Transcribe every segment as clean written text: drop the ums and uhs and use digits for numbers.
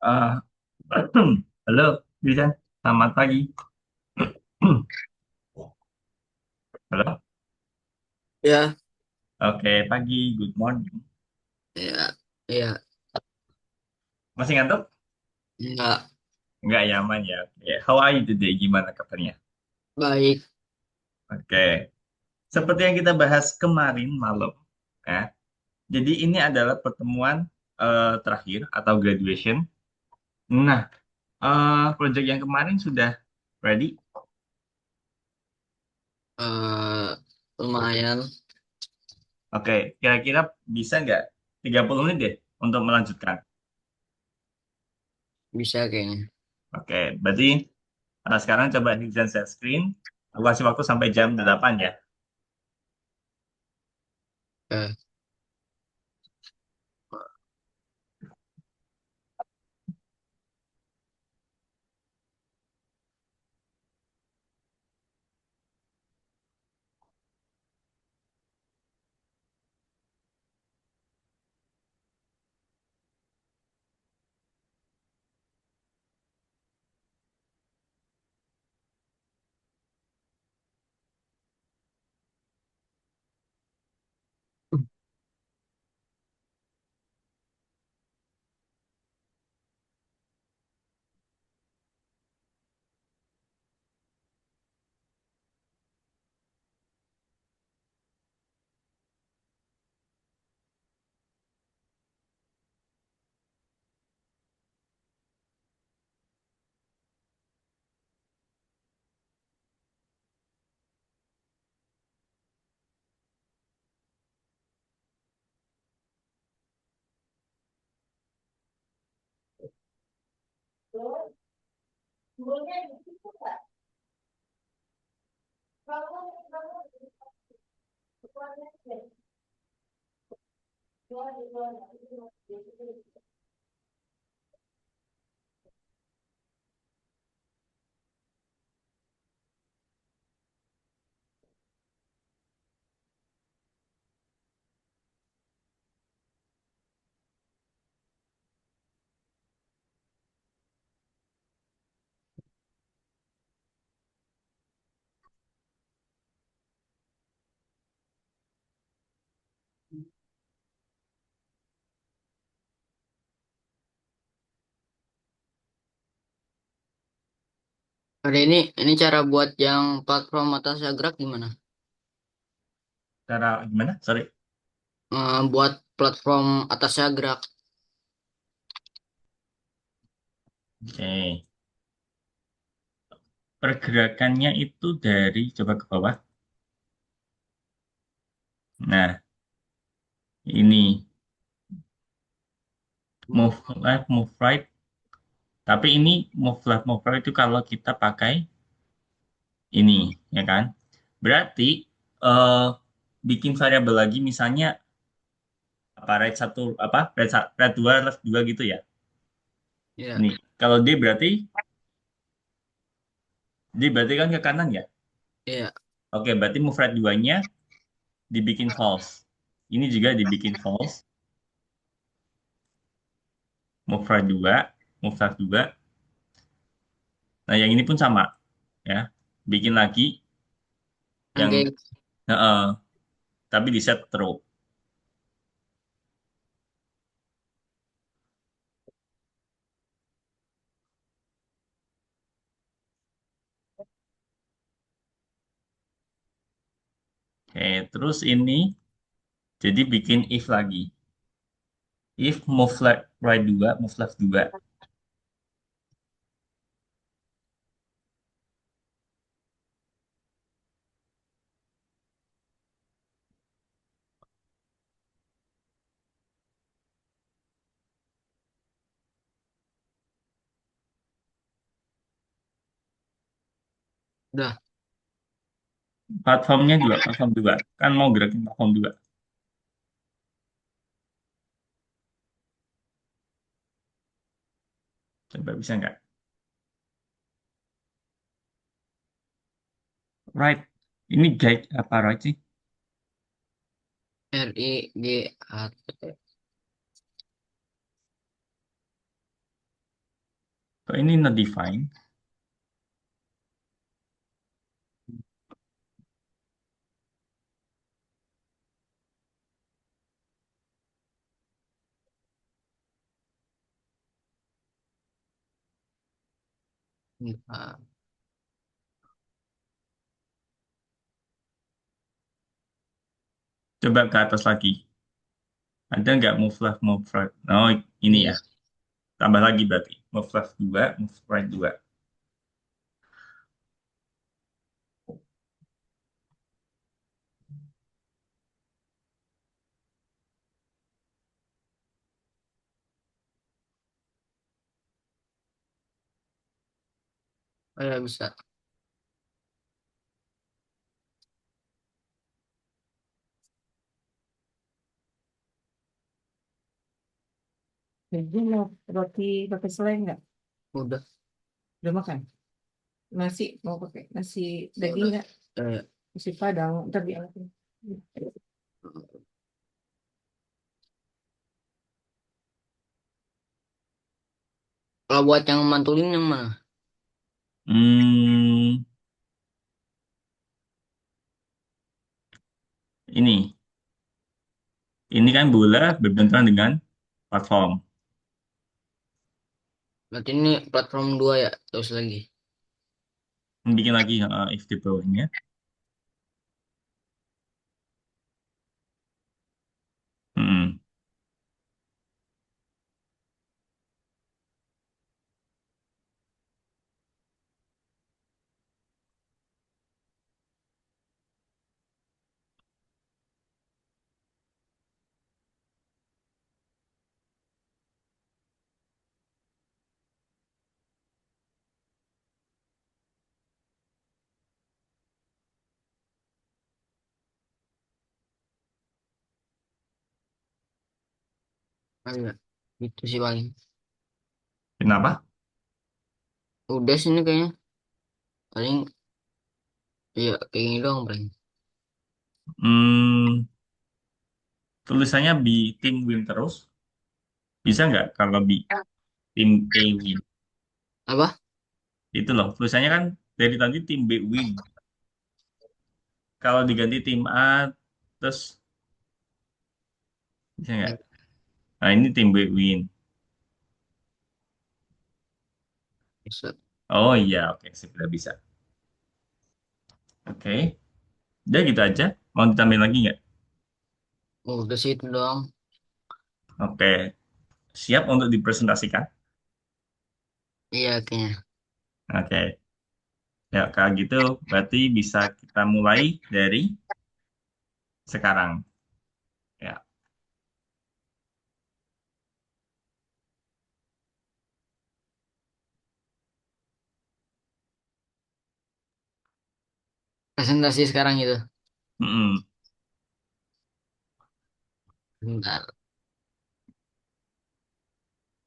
Ah, halo, Vincent. Selamat pagi. Halo. Ya, Oke, pagi. Good morning. ya, ya, Masih ngantuk? enggak Enggak, ya, aman ya. Oke. How are you today? Gimana kabarnya? baik. Oke. Seperti yang kita bahas kemarin malam, ya. Jadi ini adalah pertemuan terakhir atau graduation. Nah, project yang kemarin sudah ready. eh Lumayan Oke, kira-kira bisa nggak 30 menit deh untuk melanjutkan? bisa kayaknya. Oke, berarti sekarang coba Nixon share screen. Aku kasih waktu sampai jam 8 ya. Eh, Ada ini cara buat yang platform atas gerak gimana? Cara gimana? Sorry. Buat platform atas gerak. Oke. Pergerakannya itu dari coba ke bawah. Nah, ini move left, move right. Tapi ini move left, move right itu kalau kita pakai ini, ya kan? Berarti eh bikin variabel lagi misalnya apa right satu apa right dua left dua gitu ya. Ya, Nih, kalau D berarti kan ke kanan ya. ya. Oke, berarti move right duanya dibikin false. Ini juga dibikin false. Move right juga, move left juga. Nah, yang ini pun sama ya. Bikin lagi yang Oke, eh, tapi di set true. Oke, terus ini jadi bikin if lagi. If move left right dua, move left dua. udah. Platformnya juga platform dua. Kan mau gerakin platform dua. Coba bisa nggak? Right. Ini guide apa right sih? RIGAT. Kok ini not define? Bentar. Coba ke atas lagi. Ada nggak move left, move right? Oh, ini Ini ya. Tambah lagi berarti. Move left 2, move right 2. oh ya bisa. Jadi mau roti pakai selai nggak? Udah. Udah makan? Nasi mau pakai nasi daging nggak? Eh, Nasi Padang, ntar diangkatin. kalau buat yang mantulin yang mana? Hmm, ini. Ini kan bola berbenturan dengan platform. Berarti ini platform 2 ya, terus lagi. Bikin lagi if the ya. Hmm, Oh, iya. Itu sih paling. kenapa? Udah sini kayaknya. Paling, iya kayak gini doang paling. Hmm, tulisannya B tim win terus. Bisa nggak kalau B tim A win? Apa? Itu loh, tulisannya kan dari tadi tim B win. Kalau diganti tim A, terus bisa nggak? Ya, Nah, ini tim B win. bisa. Oh iya, oke, sudah bisa. Oke, udah gitu aja. Mau ditambahin lagi nggak? Udah sih itu doang. Oke, siap untuk dipresentasikan? Iya kayaknya. Oke, ya kalau gitu berarti bisa kita mulai dari sekarang. Ya, Presentasi sekarang itu. mm-mm. Bentar.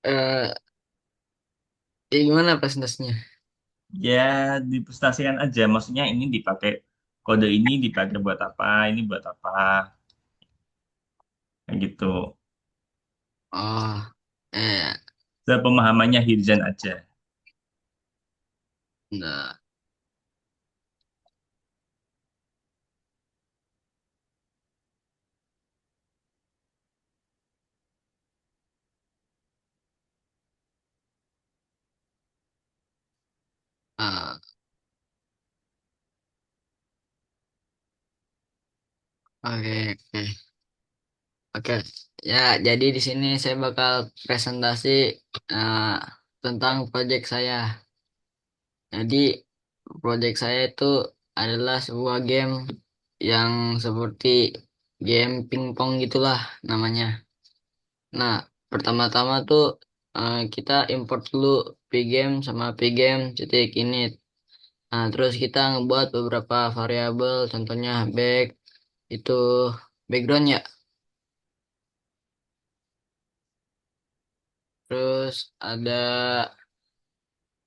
Eh, gimana presentasinya? Ya dipresentasikan aja. Maksudnya ini dipakai kode ini dipakai buat apa? Ini buat apa? Kayak gitu. Oh, Sepemahamannya Hirzan aja. bentar. Ah, oke, oke. Oke, ya jadi di sini saya bakal presentasi eh, tentang proyek saya. Jadi proyek saya itu adalah sebuah game yang seperti game pingpong gitulah namanya. Nah, pertama-tama tuh kita import dulu pgame sama pgame titik init. Nah, terus kita ngebuat beberapa variabel, contohnya itu background ya. Terus ada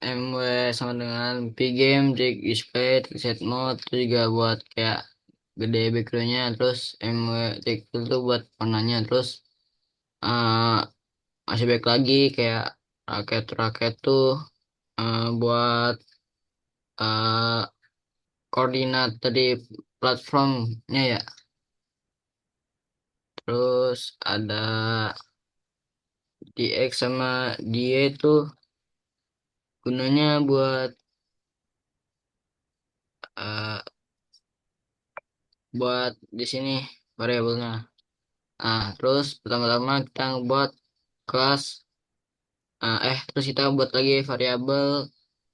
MW sama dengan pgame, jig display, set mode itu juga buat kayak gede backgroundnya. Terus MW jig itu buat warnanya. Terus eh masih back lagi kayak raket-raket tuh. buat eh, koordinat dari platformnya ya. Terus ada DX sama DY itu gunanya eh, buat di sini variabelnya. Nah, terus pertama-tama kita buat kelas terus kita buat lagi variabel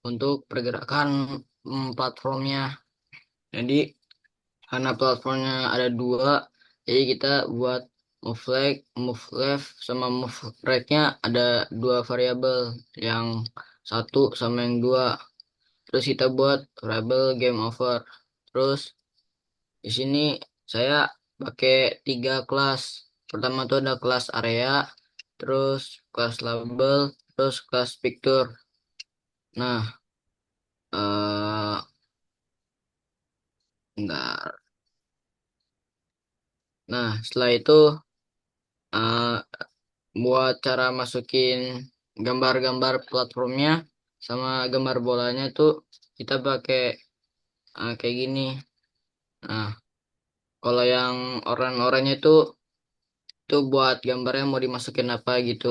untuk pergerakan platformnya. Jadi karena platformnya ada dua, jadi kita buat move left, move left sama move right-nya ada dua variabel, yang satu sama yang dua. Terus kita buat variabel game over. Terus di sini saya pakai 3 kelas. Pertama tuh ada kelas area, terus kelas label, terus kelas picture. Nah, eh enggak. Nah, setelah itu eh buat cara masukin gambar-gambar platformnya sama gambar bolanya tuh kita pakai kayak gini. Nah, kalau yang oranye-oranye tuh buat gambarnya mau dimasukin apa gitu.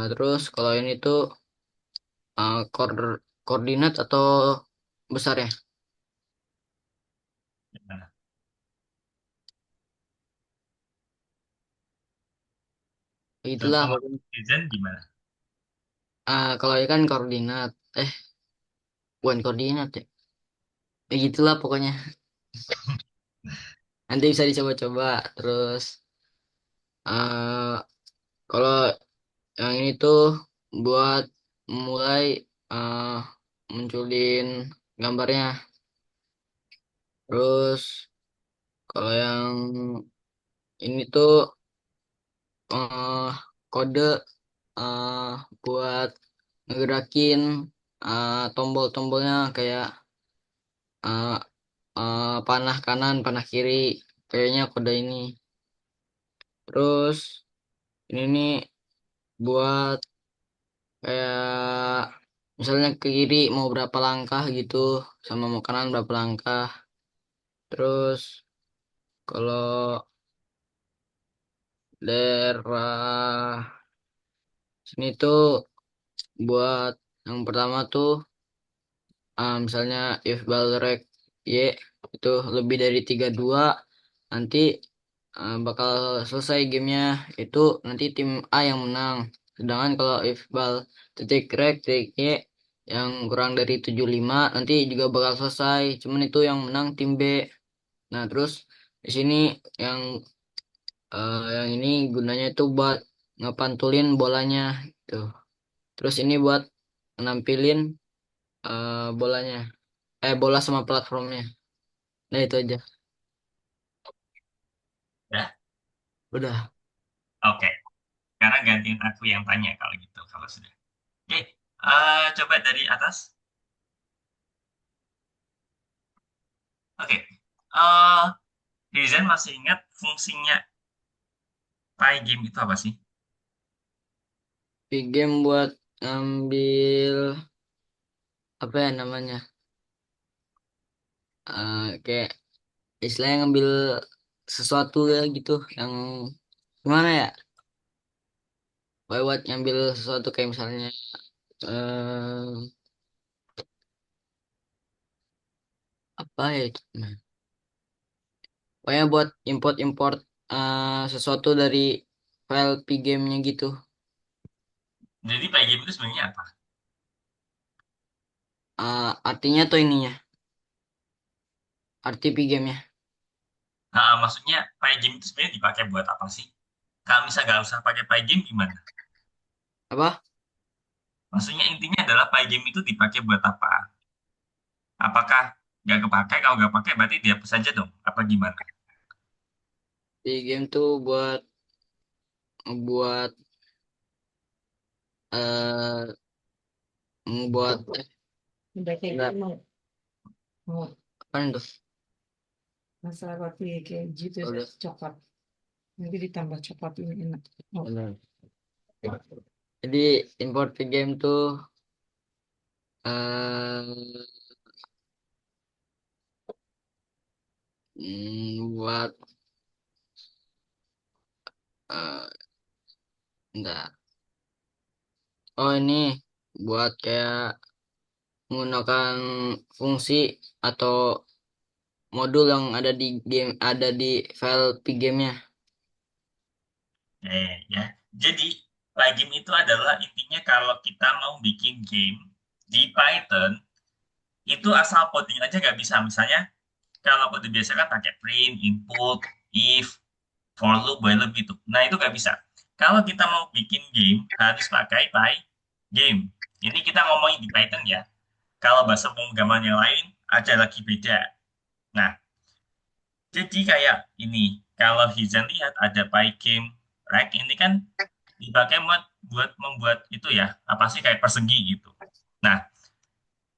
Terus kalau ini tuh koordinat atau besar ya? Gimana? Itulah Kalau pokoknya. desain gimana? Kalau ini kan koordinat, bukan koordinat ya. Gitulah pokoknya. Nanti bisa dicoba-coba. Terus eh kalau yang ini tuh buat mulai eh munculin gambarnya. Terus kalau yang ini tuh eh kode eh buat ngegerakin tombol-tombolnya kayak eh panah kanan, panah kiri. Kayaknya kode ini. Terus ini nih buat kayak misalnya ke kiri mau berapa langkah gitu, sama mau kanan berapa langkah. Terus kalau daerah sini tuh buat yang pertama tuh misalnya if bal rek y itu lebih dari 32, nanti bakal selesai gamenya, itu nanti tim A yang menang. Sedangkan kalau if bal titik rek titik y yang kurang dari 75 nanti juga bakal selesai, cuman itu yang menang tim B. Nah, terus di sini yang yang ini gunanya itu buat ngepantulin bolanya gitu. Terus ini buat nampilin bolanya, bola sama platformnya. Nah, itu aja. Ya, Udah. oke. Sekarang gantiin aku yang tanya kalau gitu, kalau sudah. Oke, coba dari atas. Oke, desain masih ingat fungsinya Pygame itu apa sih? Di game buat ngambil apa ya namanya? Kayak istilahnya ngambil sesuatu ya gitu, yang gimana ya? Buat ngambil sesuatu kayak misalnya eh apa ya itu? Nah, pokoknya buat import-import sesuatu dari file pgame-nya gitu. Jadi Pygame itu sebenarnya apa? Artinya tuh ininya, arti pgame-nya. Nah, maksudnya Pygame itu sebenarnya dipakai buat apa sih? Kalau misalnya nggak usah pakai Pygame gimana? Apa? Maksudnya intinya adalah Pygame itu dipakai buat apa? Apakah nggak kepakai? Kalau nggak pakai berarti dihapus saja dong? Apa gimana? Pgame tuh buat eh buat Udah kayak enggak, gitu mau apa itu? masalah roti kayak gitu Udah. coklat. Nanti ditambah coklat ini enak. Oh, Benar. Jadi import pgame tuh eh buat eh enggak. Oh ini buat kayak menggunakan fungsi atau modul yang ada di game, ada di file pgame-nya. Ya. Jadi, plugin itu adalah intinya kalau kita mau bikin game di Python, itu asal coding aja nggak bisa. Misalnya, kalau kode biasa kan pakai print, input, if, for loop, while loop gitu. Nah, itu nggak bisa. Kalau kita mau bikin game, harus pakai Pygame. Ini kita ngomongin di Python ya. Kalau bahasa pemrograman yang lain, ada lagi beda. Nah, jadi kayak ini, kalau Hizan lihat ada Pygame Rack ini kan dipakai buat membuat itu ya, apa sih kayak persegi gitu. Nah,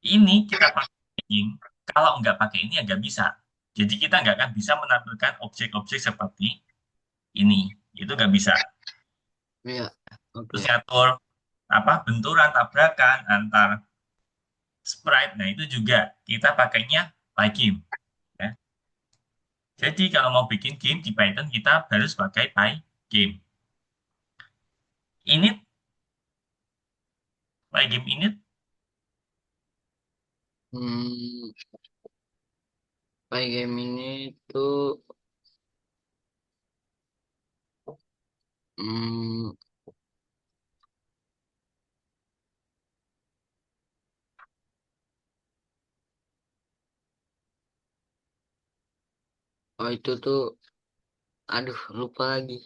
ini kita pakai Pygame, kalau nggak pakai ini ya nggak bisa. Jadi kita nggak akan bisa menampilkan objek-objek seperti ini. Itu nggak bisa. Iya, oke. Terus ngatur apa benturan, tabrakan antar sprite. Nah, itu juga kita pakainya Pygame. Ya. Jadi kalau mau bikin game di Python kita harus pakai Pygame. Init, Pygame init, Hmm, Pygame ini tuh hmm, oh itu tuh, aduh lupa lagi.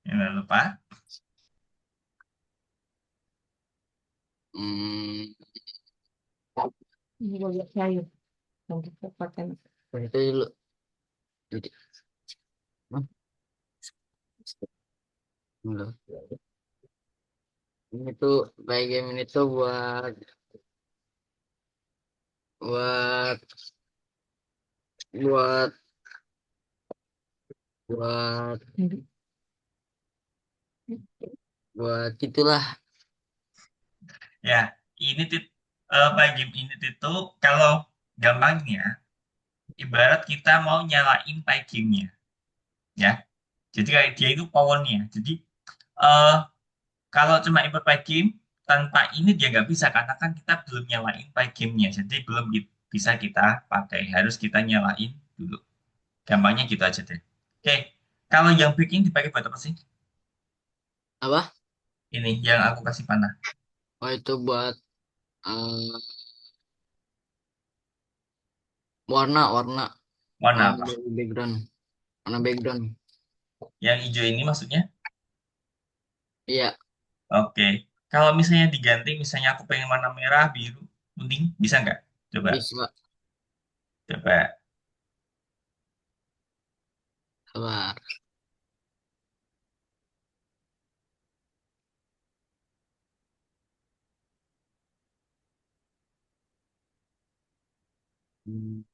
jangan lupa. Hmm, Ini gue lihat kayu. Nanti kekuatan. itu dulu. Jadi, dulu. Ini tuh Pygame ini tuh buat buat buat buat itulah. Ya, ini Pygame init itu kalau gampangnya ibarat kita mau nyalain Pygame-nya, ya. Jadi kayak dia itu powernya. Jadi eh kalau cuma import Pygame tanpa ini dia nggak bisa karena kan kita belum nyalain Pygame-nya. Jadi belum bisa kita pakai. Harus kita nyalain dulu. Gampangnya gitu aja deh. Oke, kalau yang bikin dipakai buat apa sih? Apa? Ini yang aku kasih panah. Oh itu buat eh, warna Warna apa? dari background, warna background. Yang hijau ini maksudnya? Iya, Oke. Kalau misalnya diganti, misalnya aku pengen warna merah, biru, kuning, bisa nggak? Coba, bisa. coba. Sabar. Hmm.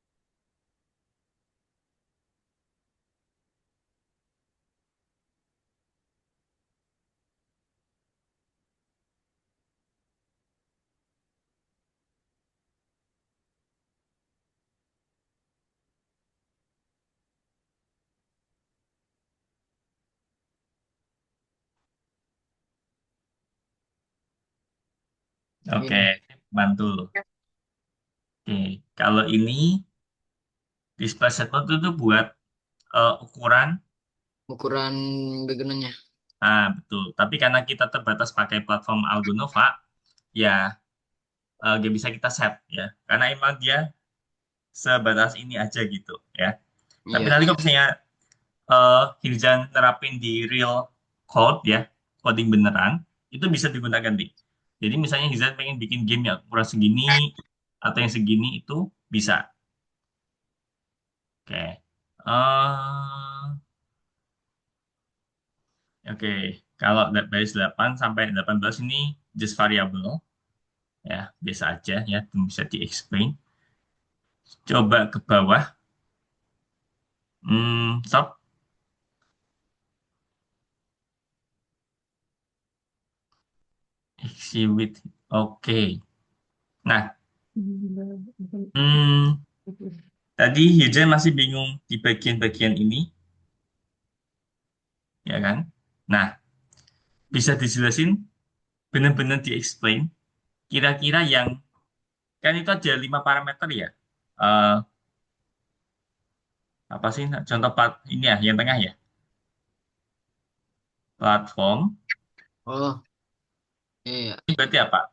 Oke, Ini bantu. Oke, kalau ini display set mode itu buat ukuran, ukuran backgroundnya. betul. Tapi karena kita terbatas pakai platform Algonova, ya nggak bisa kita set ya. Karena emang dia sebatas ini aja gitu ya. Tapi Iya. nanti kalau misalnya Hirzan nerapin di real code ya, coding beneran, itu bisa digunakan di. Jadi misalnya Hirzan pengen bikin game yang ukuran segini atau yang segini itu bisa. Oke. Oke, kalau baris 8 sampai 18 ini just variable ya, biasa aja ya, belum bisa di-explain. Coba ke bawah, stop, exhibit. Oke. Nah, hmm, tadi Yujen masih bingung di bagian-bagian ini, ya kan? Nah, bisa dijelasin benar-benar di-explain kira-kira yang kan itu ada 5 parameter ya. Eh, apa sih contoh ini ya, yang tengah ya, platform. Oh, iya. Ini berarti apa?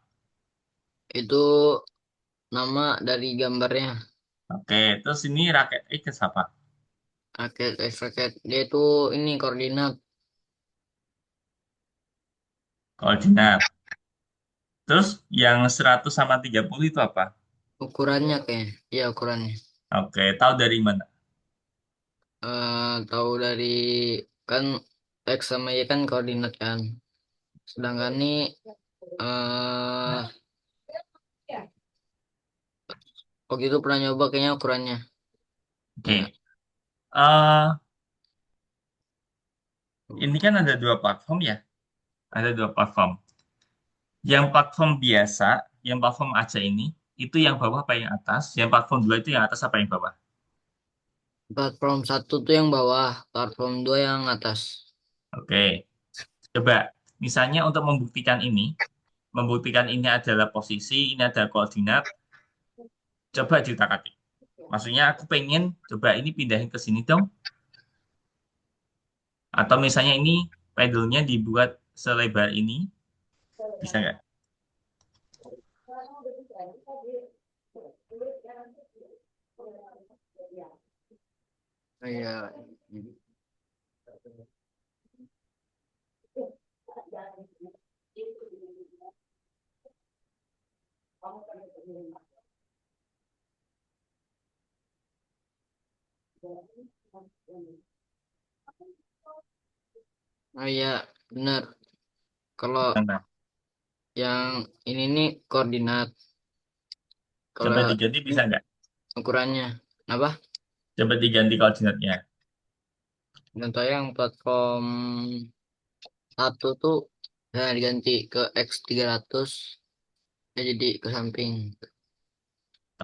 Itu nama dari gambarnya. Oke, terus ini raket X apa? Raket, raket. Dia itu ini koordinat. Koordinat. Terus yang 100 sama 30 itu apa? Ukurannya kayaknya. Iya, ukurannya. Oke, tahu dari mana? Tahu dari kan X sama Y kan koordinat kan. Sedangkan ini eh waktu itu pernah nyoba kayaknya ukurannya. Ya. Oke. eh ini kan ada 2 platform ya. Ada 2 platform. Yang platform biasa, yang platform aja ini, itu yang bawah apa yang atas? Yang platform 2 itu yang atas apa yang bawah? Platform satu tuh yang bawah, platform dua yang atas. Oke. Coba, misalnya untuk membuktikan ini adalah posisi, ini adalah koordinat, coba diutak-atik. Maksudnya aku pengen coba ini pindahin ke sini dong. Atau misalnya ini pedalnya dibuat selebar ini, bisa nggak? Iya. Oh iya, benar. Kalau Nah, yang ini nih koordinat. coba Kalau diganti ini bisa nggak? ukurannya. Apa? Coba diganti koordinatnya. Contoh yang platform satu tuh diganti ke X 300 ya jadi ke samping.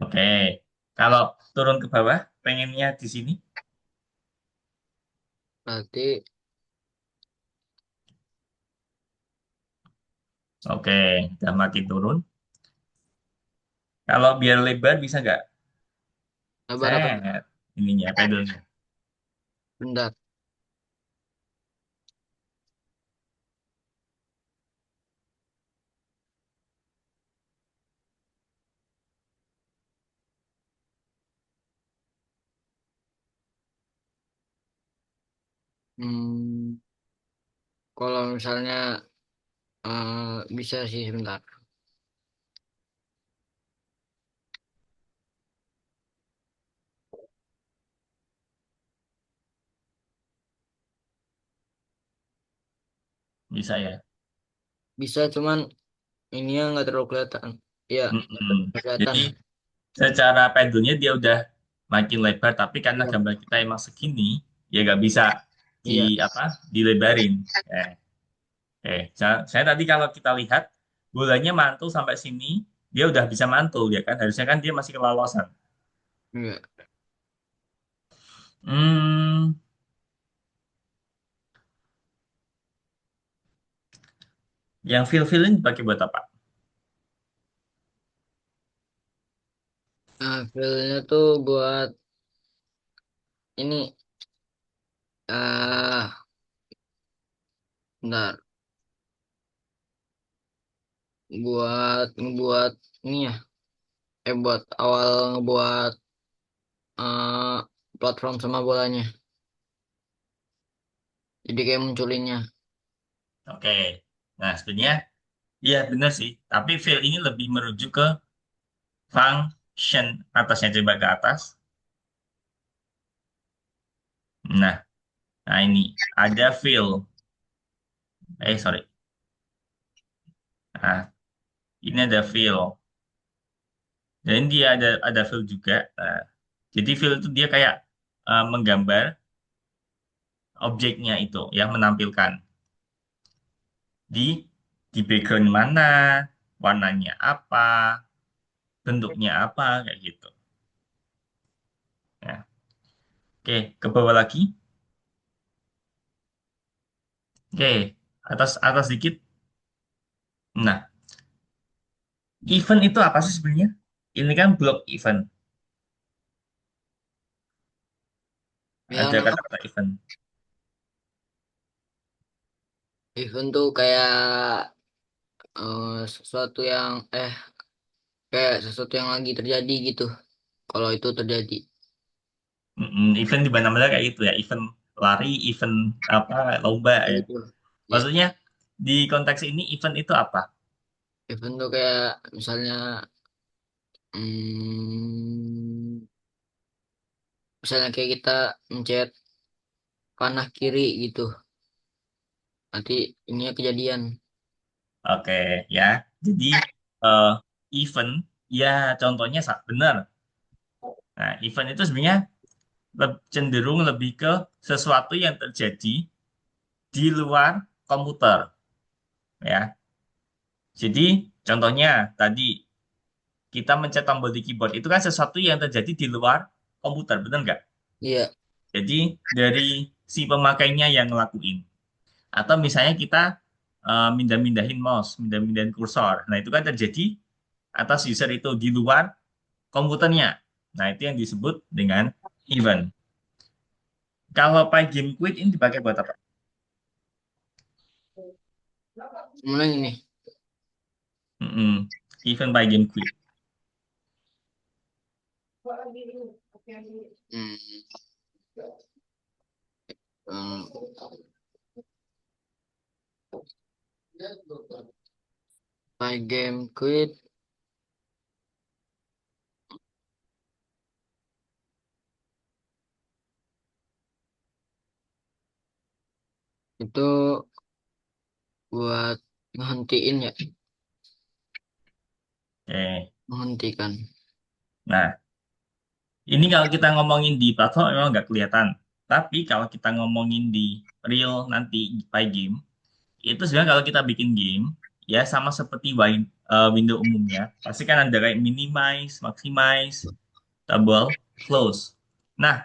Oke. Kalau turun ke bawah, pengennya di sini. Berarti Oke, udah makin turun. Kalau biar lebar bisa nggak? lebar apa? Set, ininya, pedalnya. Bentar. Hmm, kalau misalnya bisa sih sebentar. Bisa ya. Bisa cuman ini yang nggak terlalu kelihatan. Iya, Mm-mm. kelihatan. Jadi secara pedalnya dia udah makin lebar, tapi karena Iya. gambar kita emang segini, ya nggak bisa di Iya. apa dilebarin. Eh, saya tadi kalau kita lihat bolanya mantul sampai sini, dia udah bisa mantul ya kan? Harusnya kan dia masih kelolosan. Iya. Hmm, yang feel ini dipakai buat apa? Nah, filenya tuh buat ini bentar, buat ngebuat ini ya, buat awal ngebuat eh platform sama bolanya. Jadi kayak munculinnya. Oke. Nah, sebenarnya iya benar sih. Tapi feel ini lebih merujuk ke function atasnya coba ke atas. Nah, nah ini ada feel. Sorry. Nah, ini ada feel. Dan dia ada feel juga. Nah, jadi feel itu dia kayak menggambar objeknya itu yang menampilkan di di background mana, warnanya apa, bentuknya apa, kayak gitu. Ya. Oke, ke bawah lagi. Oke, atas atas dikit. Nah, event itu apa sih sebenarnya? Ini kan blok event. Ya Ada nama kata-kata event. event tuh kayak sesuatu yang kayak sesuatu yang lagi terjadi gitu. Kalau itu terjadi. Event di mana-mana kayak gitu ya. Event lari, event apa, lomba Ya ya. itu. Ya, Maksudnya di konteks ini event itu apa? event tuh kayak misalnya hmm, misalnya kayak kita mencet panah kiri gitu. Nanti ini kejadian. Oke, ya. Jadi eh, event, ya contohnya benar. Nah, event itu sebenarnya cenderung lebih ke sesuatu yang terjadi di luar komputer, ya. Jadi contohnya tadi kita mencet tombol di keyboard itu kan sesuatu yang terjadi di luar komputer, benar nggak? Iya, Jadi dari si pemakainya yang ngelakuin. Atau misalnya kita mindah-mindahin mouse, mindah-mindahin kursor. Nah, itu kan terjadi atas user itu di luar komputernya. Nah, itu yang disebut dengan event. Kalau Pygame Quit ini dipakai buat apa? mulai ini. Event Pygame Quit. Hmm, hmm, My game quit itu buat ngehentiin ya, Oke. menghentikan. Nah, ini kalau kita ngomongin di platform memang nggak kelihatan. Tapi kalau kita ngomongin di real nanti Pygame, itu sebenarnya kalau kita bikin game, ya sama seperti window umumnya. Pasti kan ada kayak minimize, maximize, tombol close. Nah,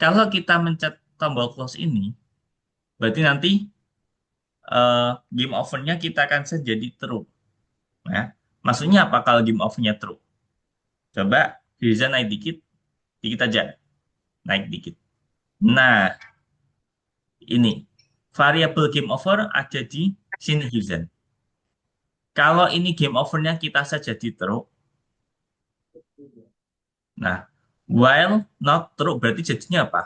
kalau kita mencet tombol close ini, berarti nanti game overnya kita akan set jadi true. Ya. Maksudnya apa kalau game overnya true? Coba Riza naik dikit, dikit aja, naik dikit. Nah, ini variabel game over ada di sini Hirzan. Kalau ini game overnya kita set jadi true, nah while not true berarti jadinya apa?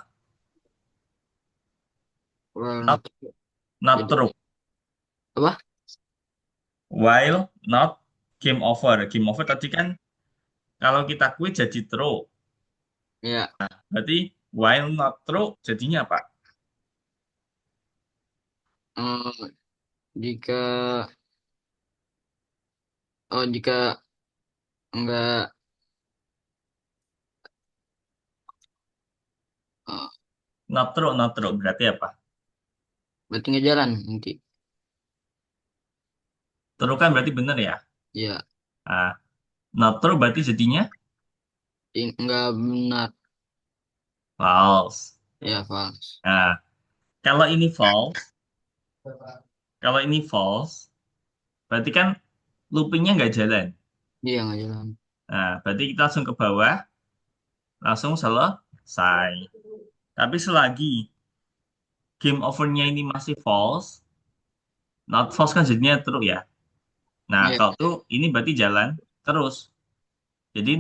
Well, Not not jadi true. apa? While not game over. Game over tadi kan kalau kita quit jadi true. Ya, Berarti while not true jadinya apa? eh, jika jika enggak eh, Not true, not true. Berarti apa? berarti nggak jalan nanti. True kan berarti benar ya. Ya, Nah, not true berarti jadinya enggak benar. false. Ya, false. Nah, kalau ini false, kalau ini false, berarti kan loopingnya nggak jalan. Dia nggak jalan. Nah, berarti kita langsung ke bawah, langsung selesai. Tapi selagi game overnya ini masih false, not false kan jadinya true ya. Nah, Ya, kalau true, ini berarti jalan terus. Jadi,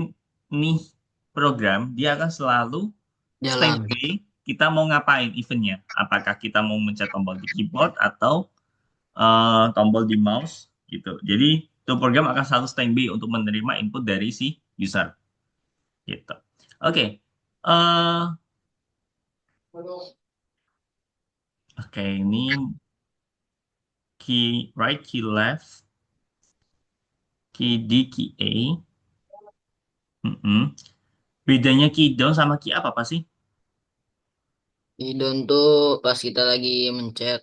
nih program, dia akan selalu jalan. standby kita mau ngapain eventnya. Apakah kita mau mencet tombol di keyboard atau tombol di mouse gitu. Jadi, itu program akan selalu standby untuk menerima input dari si user gitu. Oke. eh oke, ini key right, key left, key D, key A. Mm-mm. Bedanya key down sama key up apa sih? Idon tuh pas kita lagi mencet.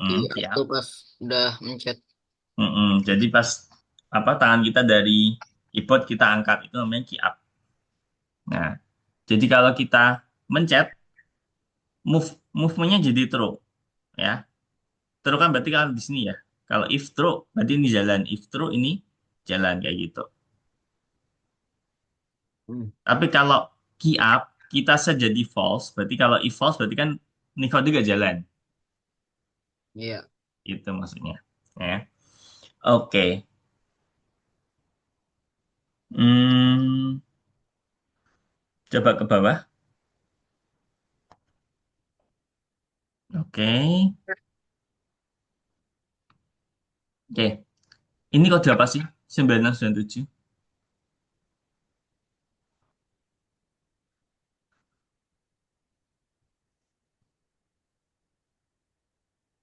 Di Mm-mm, key up up. tuh pas udah mencet. Mm-mm. Jadi pas apa tangan kita dari keyboard kita angkat itu namanya key up. Nah, jadi kalau kita mencet, movement-nya jadi throw ya. Throw kan berarti kalau di sini ya. Kalau if throw berarti ini jalan, if throw ini jalan kayak gitu. Hmm. Tapi kalau key up kita set jadi false, berarti kalau if false berarti kan Nico juga jalan. Iya. Itu maksudnya. Ya. Oke. Hmm, coba ke bawah. Oke. Oke. Ini kode apa sih? 9697.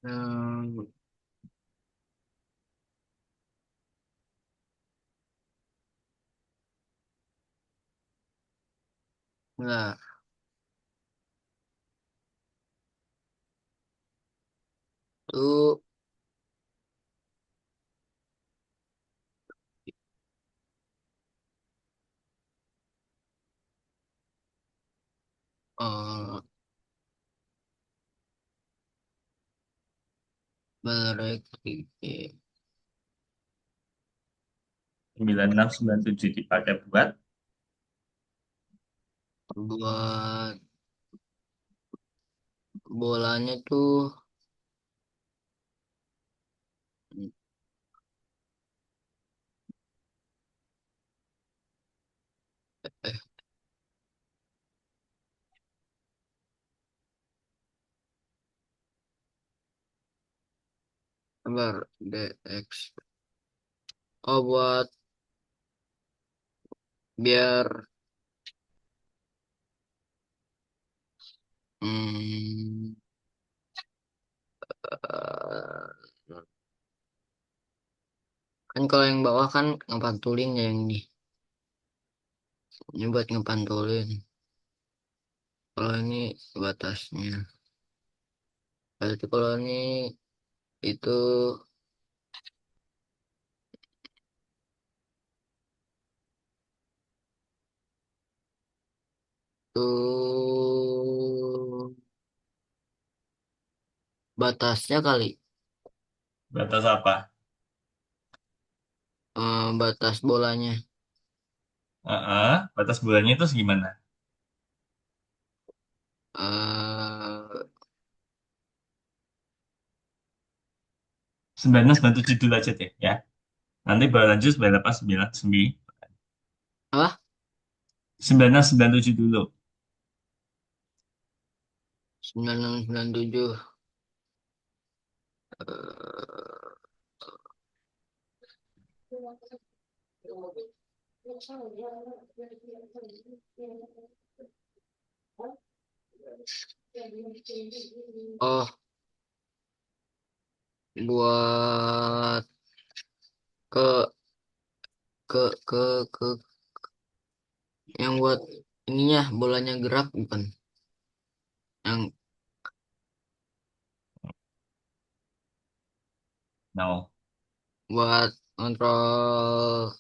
Hmm, nah, itu eh berarti 9697 dipakai buat buat bolanya tuh eh sabar DX. Oh, buat biar hmm, eh, kan kalau yang bawah kan ngepantulin ya yang ini buat ngepantulin. Kalau ini batasnya. Berarti kalau ini itu tuh batasnya kali. batas apa? Batas bolanya. Batas bulannya itu gimana? eh 9697 dulu aja deh ya. Nanti baru lanjut 9899. Apa? 9697 dulu. 9697. Eh, oh, buat ke ke ke ke yang buat ininya bolanya gerak bukan? Yang No. buat kontrol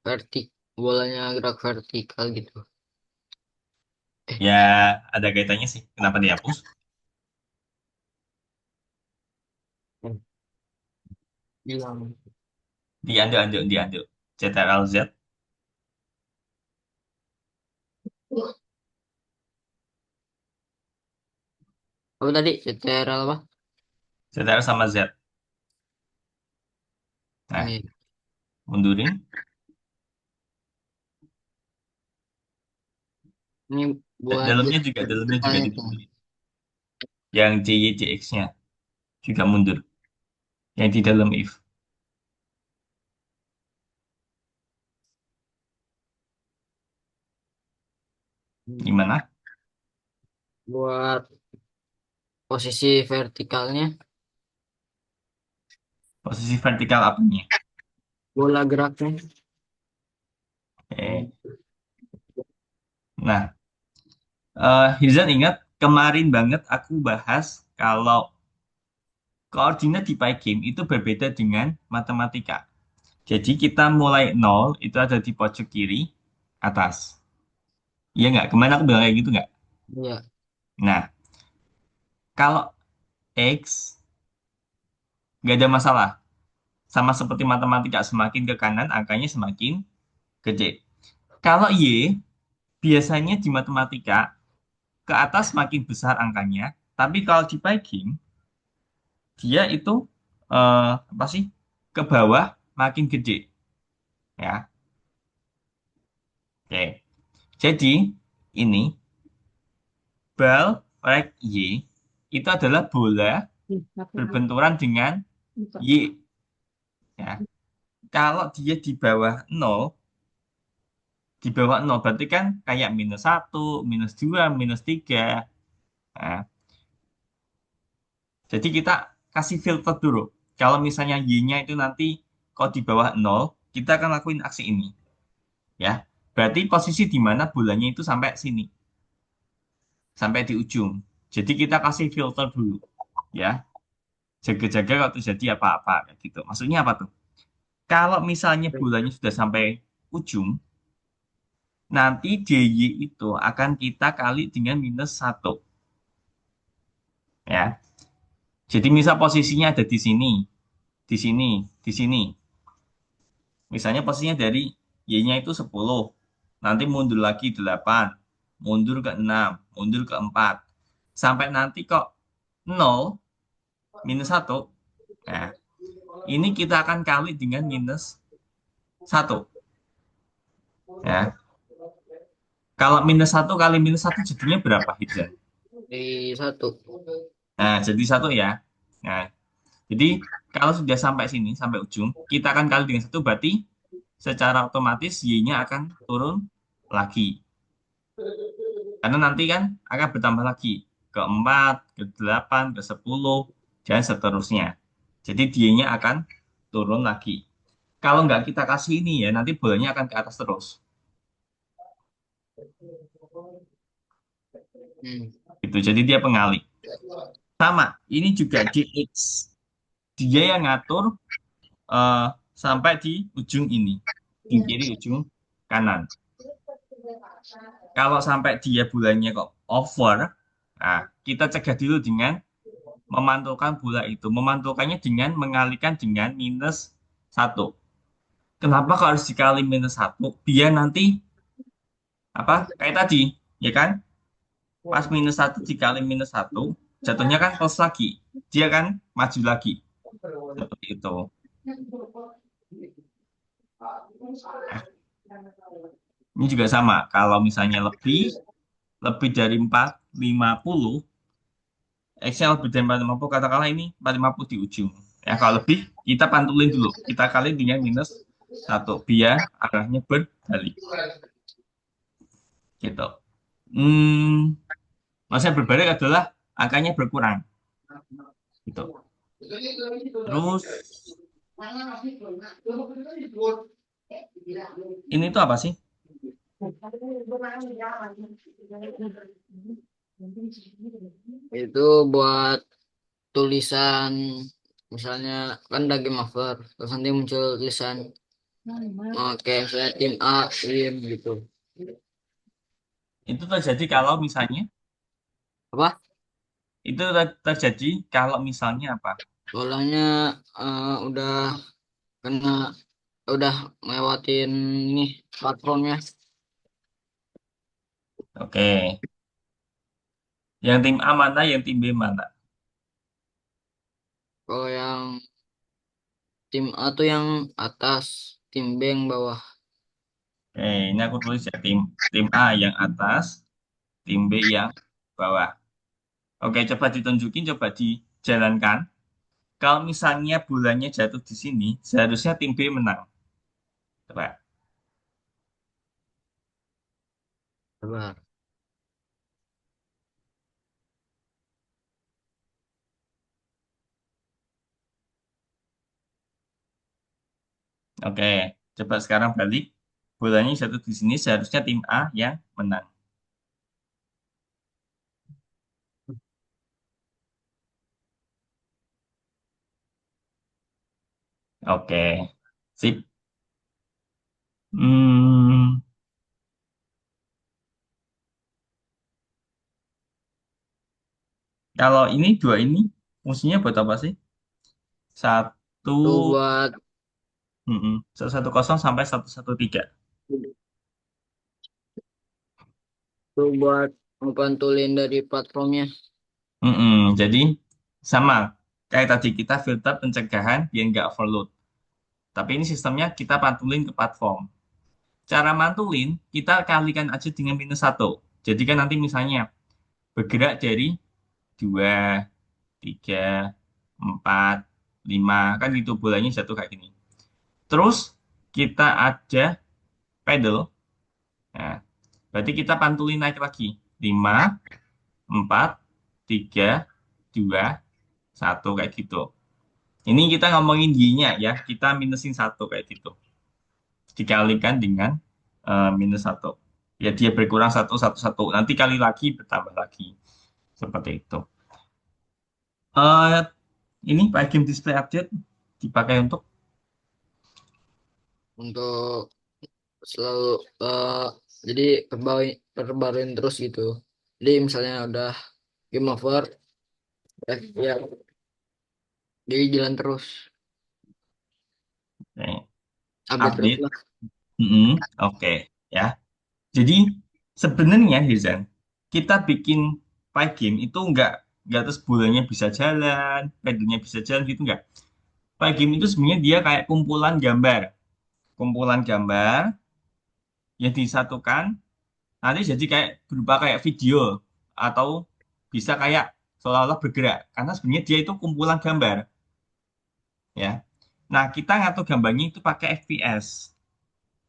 vertik bolanya gerak vertikal gitu. Eh, Ya, ada kaitannya sih. Kenapa dihapus? hilang. Dianduk. Ctrl Z. Apa tadi? CTRL apa? Ctrl sama Z. Nah, Ini, mundurin. ini buat Dalamnya juga vertikalnya tuh. dimundurin. Yang JY, JX-nya juga mundur. Yang di dalam if. Gimana? Buat posisi vertikalnya, Posisi vertikal apanya? bola geraknya. Oke. Nah, Hirzan ingat kemarin banget aku bahas kalau Koordinat di Pygame itu berbeda dengan matematika. Jadi kita mulai nol itu ada di pojok kiri atas. Iya nggak? Kemana aku bilang kayak gitu nggak? Iya. Nah, kalau X nggak ada masalah. Sama seperti matematika, semakin ke kanan angkanya semakin gede. Kalau Y, biasanya di matematika ke atas makin besar angkanya, tapi kalau di Pygame, dia itu apa sih? Ke bawah makin gede, ya. Oke. Jadi ini bal rek Y itu adalah bola berbenturan dengan Y, ya. Kalau dia di bawah nol berarti kan kayak -1, -2, -3. Nah, jadi kita kasih filter dulu. Kalau misalnya Y-nya itu nanti kalau di bawah nol, kita akan lakuin aksi ini, ya. Berarti posisi di mana bolanya itu sampai sini, sampai di ujung. Jadi kita kasih filter dulu, ya. Jaga-jaga kalau terjadi apa-apa, kayak gitu. Maksudnya apa tuh? Kalau misalnya bolanya sudah sampai ujung, nanti DY itu akan kita kali dengan -1, ya. Jadi misal posisinya ada di sini, di sini, di sini. Misalnya posisinya dari Y-nya itu 10, nanti mundur lagi 8, mundur ke 6, mundur ke 4. Sampai nanti kok 0, -1. Nah, ini kita akan kali dengan -1. Ya. Kalau -1 kali -1 jadinya berapa, Hidran? Di satu. Nah, jadi 1 ya. Nah, jadi kalau sudah sampai sini, sampai ujung, kita akan kali dengan 1 berarti secara otomatis Y-nya akan turun lagi. Karena nanti kan akan bertambah lagi ke 4, ke 8, ke 10, dan seterusnya. Jadi dia-nya akan turun lagi. Kalau nggak kita kasih ini ya, nanti bolanya akan ke atas terus. Hmm. Gitu. Jadi dia pengalih. Sama, ini juga DX. Dia yang ngatur eh, sampai di ujung ini. Di kiri ujung kanan. Kalau sampai dia bulannya kok over, nah, kita cegah dulu dengan memantulkan bola itu. Memantulkannya dengan mengalihkan dengan -1. Kenapa kok harus dikali -1? Biar nanti apa kayak tadi, ya kan? Pas -1 dikali -1, jatuhnya kan plus lagi. Dia kan maju lagi. Seperti itu. Nah, ini juga sama. Kalau misalnya lebih dari 450, X-nya lebih dari 450, katakanlah ini 450 di ujung. Ya, kalau lebih, kita pantulin dulu. Kita kali dengan -1, biar arahnya berbalik. Gitu. Hmm, maksudnya berbalik adalah angkanya berkurang. Gitu. Terus, ini tuh apa sih? Itu buat tulisan, misalnya kan ada game over, terus nanti muncul tulisan oke misalnya tim A, tim gitu. Itu terjadi kalau misalnya, Apa? itu terjadi kalau misalnya apa? Bolanya udah kena, udah ngelewatin ini platformnya. Oke. Yang tim A mana, yang tim B mana? Kalau yang tim A tuh yang atas, tim B yang bawah. Oke, ini aku tulis ya tim A yang atas, tim B yang bawah. Oke, coba ditunjukin, coba dijalankan. Kalau misalnya bulannya jatuh di sini, seharusnya tim B menang. Coba. Coba. Oke, coba sekarang balik. Bolanya jatuh di sini, seharusnya tim A yang menang. Oke, sip. Hmm, kalau ini dua ini fungsinya buat apa sih? Satu, Itu buat 110 sampai 113. itu buat ngepantulin dari platformnya. Jadi sama kayak tadi kita filter pencegahan biar nggak overload. Tapi ini sistemnya kita pantulin ke platform. Cara mantulin kita kalikan aja dengan -1. Jadi kan nanti misalnya bergerak dari 2, 3, 4, 5 kan gitu bolanya jatuh kayak gini. Terus kita ada pedal. Nah, berarti kita pantulin naik lagi. 5, 4, 3, 2, 1 kayak gitu. Ini kita ngomongin y-nya ya, kita -1 kayak gitu. Dikalikan dengan -1. Ya dia berkurang satu, satu, satu. Nanti kali lagi bertambah lagi. Seperti itu. Eh ini Pak Game Display Update dipakai untuk Untuk selalu jadi perbaruin terus gitu. Jadi misalnya udah game over, ya jadi jalan terus, eh, update terus update. lah. Oke ya. Jadi sebenarnya Hizan, kita bikin Pygame itu nggak terus bulannya bisa jalan, pedalnya bisa jalan gitu nggak. Pygame itu sebenarnya dia kayak kumpulan gambar yang disatukan nanti jadi kayak berupa kayak video atau bisa kayak seolah-olah bergerak karena sebenarnya dia itu kumpulan gambar ya. Nah kita ngatur gambarnya itu pakai FPS.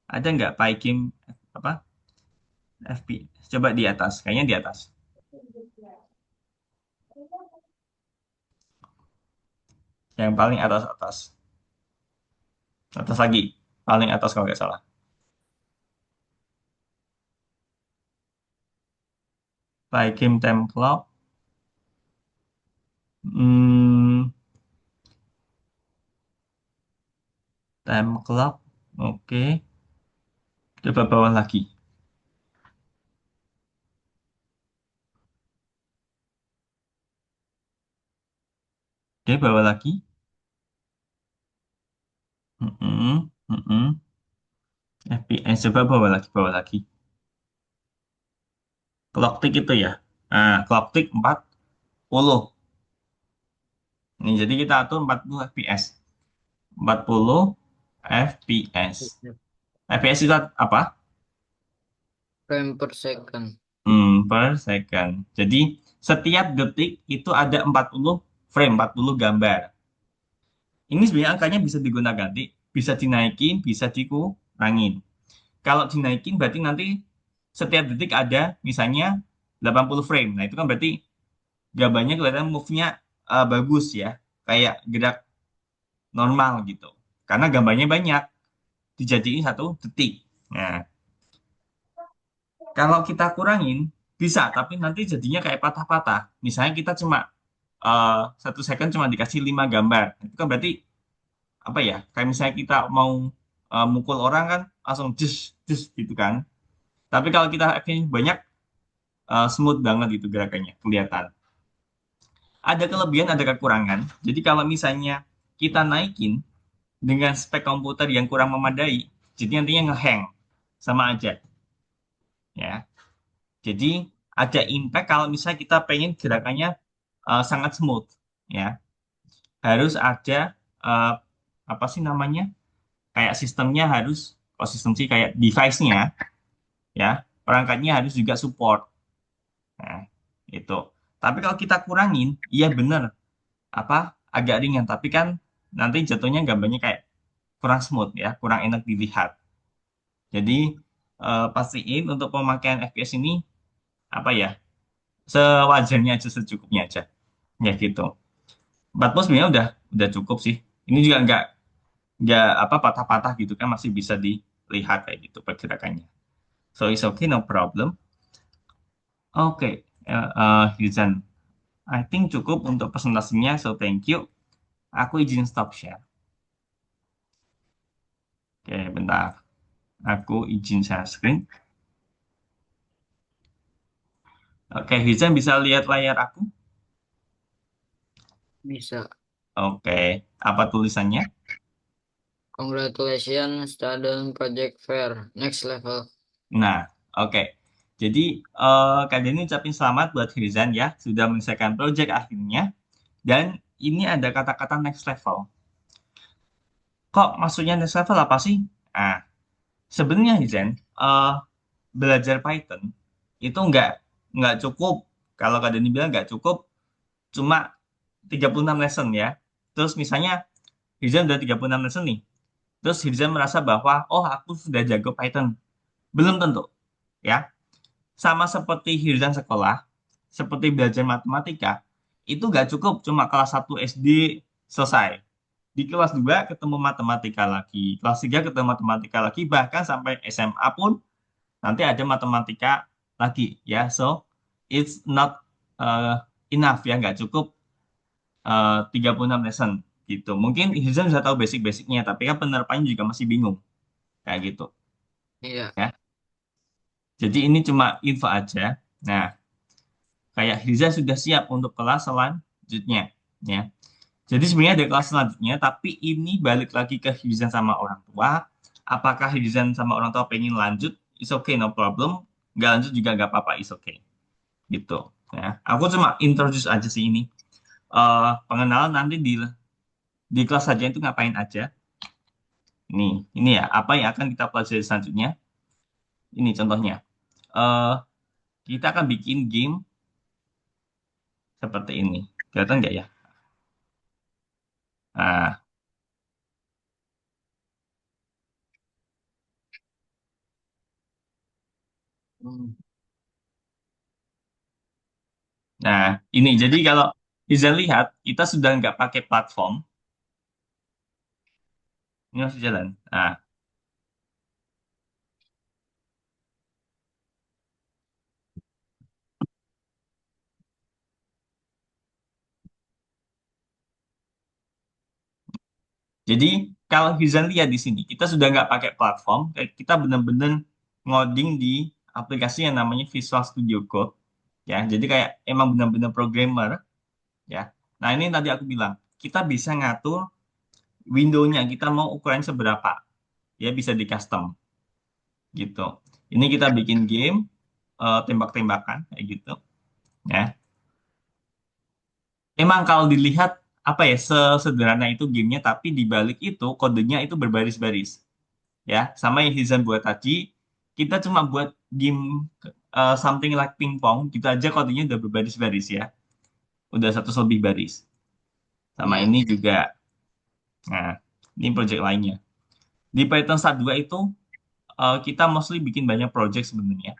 Ada nggak Pygame apa FPS? Coba di atas, kayaknya di atas. Yang paling atas atas. Atas lagi. Paling atas kalau nggak salah. Pygame time clock. Hmm, time clock. Oke. Coba bawah lagi. Oke, bawah lagi. Mm-mm, mm-mm. FPS. Coba bawah lagi, bawah lagi. Clock tick itu ya. Nah, clock tick 40. Ini jadi kita atur 40 FPS. 40 FPS. FPS itu apa? Frame per second. Per second. Jadi setiap detik itu ada 40 frame, 40 gambar. Ini sebenarnya angkanya bisa digunakan, bisa dinaikin, bisa dikurangin. Kalau dinaikin berarti nanti setiap detik ada misalnya 80 frame. Nah, itu kan berarti gambarnya kelihatan move-nya bagus ya. Kayak gerak normal gitu. Karena gambarnya banyak, dijadiin 1 detik. Nah, kalau kita kurangin, bisa, tapi nanti jadinya kayak patah-patah. Misalnya kita cuma 1 second cuma dikasih 5 gambar. Itu kan berarti apa ya? Kayak misalnya kita mau mukul orang kan langsung jus jus gitu kan. Tapi kalau kita action banyak smooth banget gitu gerakannya kelihatan. Ada kelebihan, ada kekurangan. Jadi kalau misalnya kita naikin dengan spek komputer yang kurang memadai, jadi nantinya ngehang sama aja ya. Jadi ada impact kalau misalnya kita pengen gerakannya sangat smooth ya. Harus ada eh, apa sih namanya? Kayak sistemnya harus, oh sistem sih kayak device-nya ya, perangkatnya harus juga support. Nah, itu. Tapi kalau kita kurangin, iya bener, apa agak ringan, tapi kan nanti jatuhnya gambarnya kayak kurang smooth ya, kurang enak dilihat. Jadi pastiin untuk pemakaian FPS ini apa ya, sewajarnya aja, secukupnya aja. Ya gitu. 40 sebenarnya udah cukup sih. Ini juga nggak apa patah-patah gitu kan masih bisa dilihat kayak gitu pergerakannya. So it's okay, no problem. Oke, Hizan, I think cukup untuk presentasinya. So thank you. Aku izin stop share. Oke, bentar. Aku izin share screen. Oke, Hizan bisa lihat layar aku? Bisa. Oke, apa tulisannya? Congratulations, student project fair. Next level. Nah, oke. Jadi, kalian ini ucapin selamat buat Hizan ya, sudah menyelesaikan project akhirnya. Dan ini ada kata-kata next level. Kok maksudnya next level apa sih? Nah, sebenarnya Hizan, eh, belajar Python itu nggak cukup. Kalau kalian bilang nggak cukup, cuma 36 lesson ya. Terus misalnya Hirzan udah 36 lesson nih. Terus Hirzan merasa bahwa, oh aku sudah jago Python. Belum tentu. Ya, sama seperti Hirzan sekolah, seperti belajar matematika, itu nggak cukup cuma kelas 1 SD selesai. Di kelas 2 ketemu matematika lagi, kelas 3 ketemu matematika lagi, bahkan sampai SMA pun nanti ada matematika lagi ya. So, it's not uh, enough ya, nggak cukup 36 lesson gitu. Mungkin Hirzan sudah tahu basic-basicnya, tapi kan penerapannya juga masih bingung kayak gitu Iya. ya. Jadi ini cuma info aja. Nah, kayak Hirzan sudah siap untuk kelas selanjutnya ya. Jadi sebenarnya ada kelas selanjutnya, tapi ini balik lagi ke Hirzan sama orang tua. Apakah Hirzan sama orang tua pengen lanjut? It's okay, no problem. Nggak lanjut juga nggak apa-apa, it's okay. Gitu. Ya. Aku cuma introduce aja sih ini. Pengenalan nanti di kelas saja itu ngapain aja. Ini ya, apa yang akan kita pelajari selanjutnya? Ini contohnya. Eh, kita akan bikin game seperti ini. Kelihatan nggak ya? Nah, Hmm. nah, ini jadi kalau bisa lihat, kita sudah nggak pakai platform. Ini masih jalan. Nah, jadi kalau Hizan lihat di sini, kita sudah nggak pakai platform, kita benar-benar ngoding di aplikasi yang namanya Visual Studio Code. Ya, jadi kayak emang benar-benar programmer. Ya, nah ini tadi aku bilang, kita bisa ngatur window-nya, kita mau ukuran seberapa. Ya, bisa di custom gitu. Ini kita bikin game tembak-tembakan kayak gitu. Ya, emang kalau dilihat apa ya sesederhana itu gamenya, tapi di balik itu kodenya itu berbaris-baris. Ya, sama yang Hizan buat tadi, kita cuma buat game something like pingpong, gitu aja kodenya udah berbaris-baris ya, udah satu lebih baris. Sama Iya. ini juga, nah ini project lainnya. Di Python Start 2 itu kita mostly bikin banyak project sebenarnya.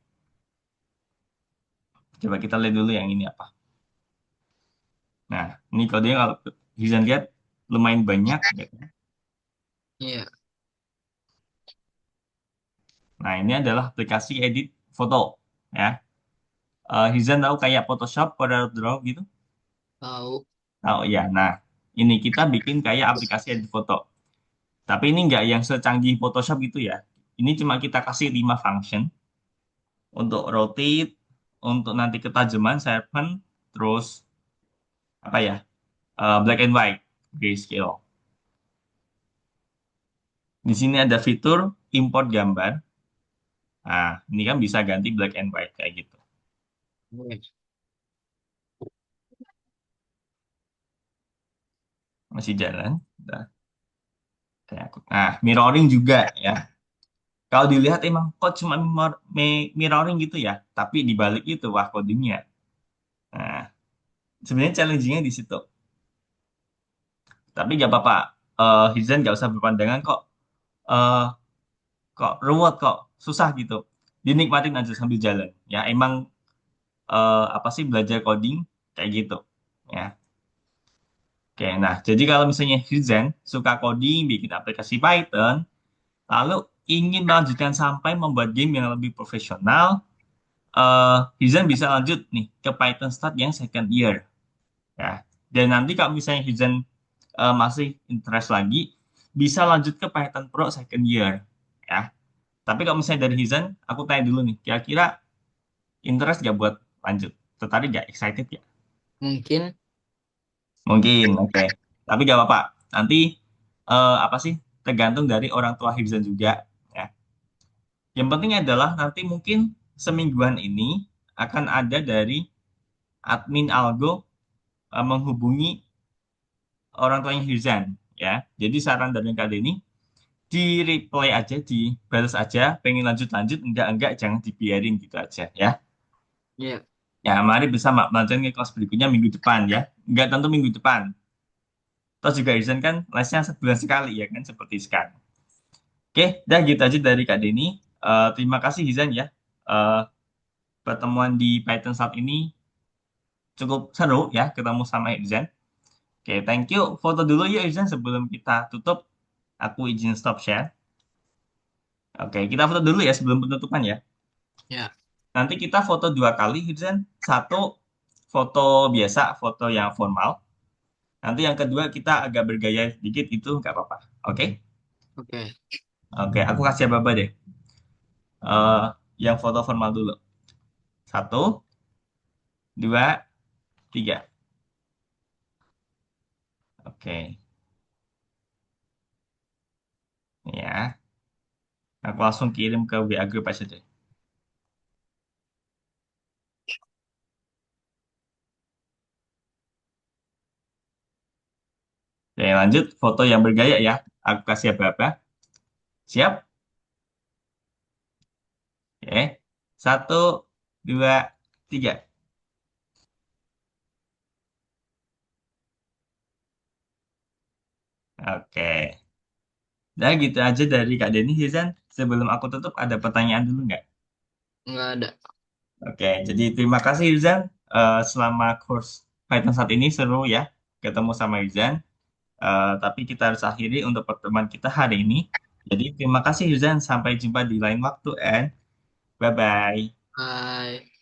Coba kita lihat dulu yang ini apa. Nah, ini kodenya kalau Hizan lihat lumayan banyak. Gitu. Iya. Nah, ini adalah aplikasi edit foto ya. Hizan tahu kayak Photoshop, Corel Draw gitu. Tahu. Oh iya, nah ini kita bikin kayak aplikasi edit foto. Tapi ini nggak yang secanggih Photoshop gitu ya. Ini cuma kita kasih 5 function untuk rotate, untuk nanti ketajaman, sharpen, terus apa ya, black and white, grayscale. Di sini ada fitur import gambar. Nah, ini kan bisa ganti black and white kayak gitu. Iya. Masih jalan. Udah. Nah, mirroring juga ya. Kalau dilihat emang kok cuma mirroring gitu ya, tapi di balik itu wah codingnya. Nah, sebenarnya challenging-nya di situ. Tapi nggak apa-apa. Hizan nggak usah berpandangan kok eh ruwet kok susah gitu. Dinikmatin aja sambil jalan. Ya emang apa sih belajar coding kayak gitu. Ya. Oke, nah jadi kalau misalnya Hizan suka coding, bikin aplikasi Python, lalu ingin melanjutkan sampai membuat game yang lebih profesional, Hizan bisa lanjut nih ke Python Start yang second year. Ya. Dan nanti kalau misalnya Hizan masih interest lagi, bisa lanjut ke Python Pro second year ya. Tapi kalau misalnya dari Hizan, aku tanya dulu nih, kira-kira interest gak buat lanjut? Tertarik gak? Excited gak? Mungkin. Mungkin, oke. Tapi gak apa-apa. Nanti apa sih? Tergantung dari orang tua Hizan juga ya. Yang penting adalah nanti mungkin semingguan ini akan ada dari admin Algo menghubungi orang tuanya Hirzan ya. Jadi saran dari Kak Denny di reply aja, dibalas aja, pengen lanjut-lanjut, enggak jangan dibiarin gitu aja ya. Ya. Ya, mari bisa melanjutkan ke kelas berikutnya minggu depan ya. Enggak tentu minggu depan. Terus juga Hirzan kan lesnya sebulan sekali ya kan seperti sekarang. Oke, dah gitu aja dari Kak Denny. Terima kasih Hirzan ya. Eh, Pertemuan di Python saat ini cukup seru ya ketemu sama Hirzan. Oke, thank you. Foto dulu ya Hirzan sebelum kita tutup. Aku izin stop share. Oke, kita foto dulu ya sebelum penutupan ya. Ya. Nanti kita foto dua kali, Hibzen. Satu foto biasa, foto yang formal. Nanti yang kedua kita agak bergaya sedikit, itu nggak apa-apa. Oke? Oke. Oke, aku kasih apa deh. Eh, yang foto formal dulu. Satu, dua, tiga. Oke, ya. Aku langsung kirim ke WA Group aja deh. Oke, lanjut. Foto yang bergaya ya. Aku kasih apa-apa. Siap? Oke. Satu, dua, tiga. Oke. Nah, gitu aja dari Kak Denny, Hizan. Sebelum aku tutup, ada pertanyaan dulu nggak? Nggak ada. Oke, jadi terima kasih Hizan. Selama course Python saat ini seru ya, ketemu sama Hizan. Tapi kita harus akhiri untuk pertemuan kita hari ini. Jadi terima kasih Hizan. Sampai jumpa di lain waktu and bye-bye. Bye.